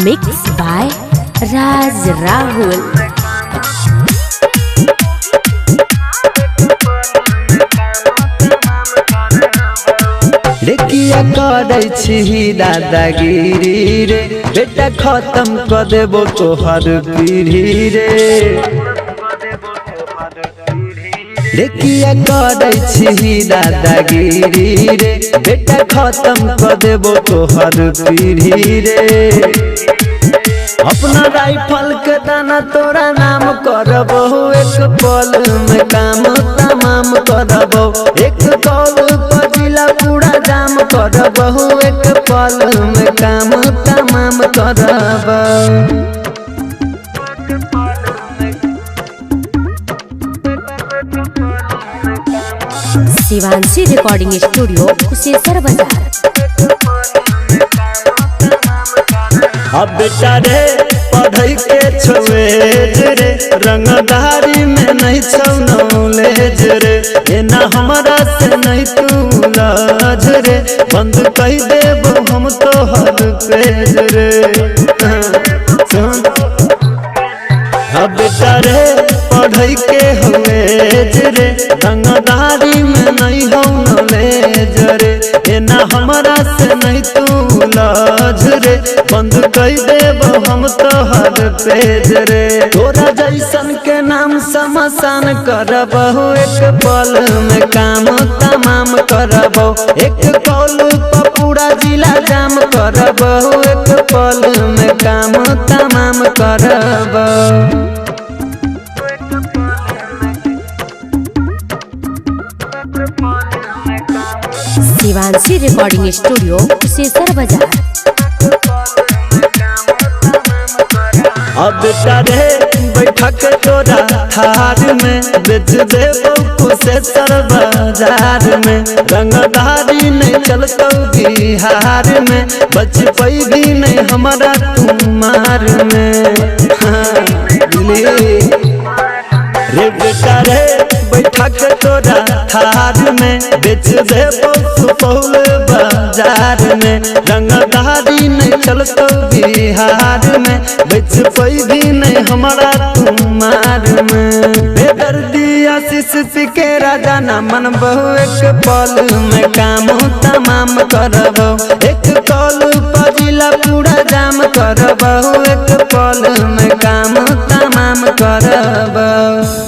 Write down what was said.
Mixed by Raj Rahul. लेकिया करे छी दादागिरी रे बेटा खत्म कर देबो तोहर पीढ़ी रे। लेकिया करे छी दादागिरी रे बेटा खत्म कर देबो तोहर पीढ़ी रे। अपना राइफल के दाना तोरा नाम करबो एक पल में काम तमाम करबो। एक कॉल पर जिला पूरा जाम करबो एक पल में काम तमाम करबो। शिवांशी रिकॉर्डिंग स्टूडियो कुशेश्वर बाजार। अब बेटा रे पढ़ई के छवेज रे रंगदारी में नहीं छौ नॉलेज रे। एना हमरा से नहीं तू लाज रे बंद कही देबो हम तोहर पेज रे। अब बेटा रे पढ़ई के हवेज रे रंगदारी में नहीं हो नॉलेज रे। एना हमरा से नहीं तू लाज रे बंद कई देबो हम तोहर पेज रे। तोरा जैसन के नाम समसान करबो एक पल में काम तमाम करबो। एक कॉल पर पूरा जिला जाम करबो एक पल में काम तमाम करबो। शिवांशी रिकॉर्डिंग स्टूडियो कुशेश्वर बाजार। अब बेटा रे बैठक तोरा थार में बेच देबो कुशेश्वर बाजार में। रंगदारी नहीं चलतो बिहार में बच पाई भी नहीं हमारा तुम्हार में। रे बेटा रे बैठक तोरा थार में बेच देबो सुपौल बाजार में। रंगदारी नहीं चलतो बिहार में बेच पाई भी नहीं हमारा तुम्हार में। बेदर्दी आशीष के राजा न मनबो एक पल में काम तमाम करबो। एक कॉल पर जिला पूरा जाम करबो एक पल में काम तमाम करबो।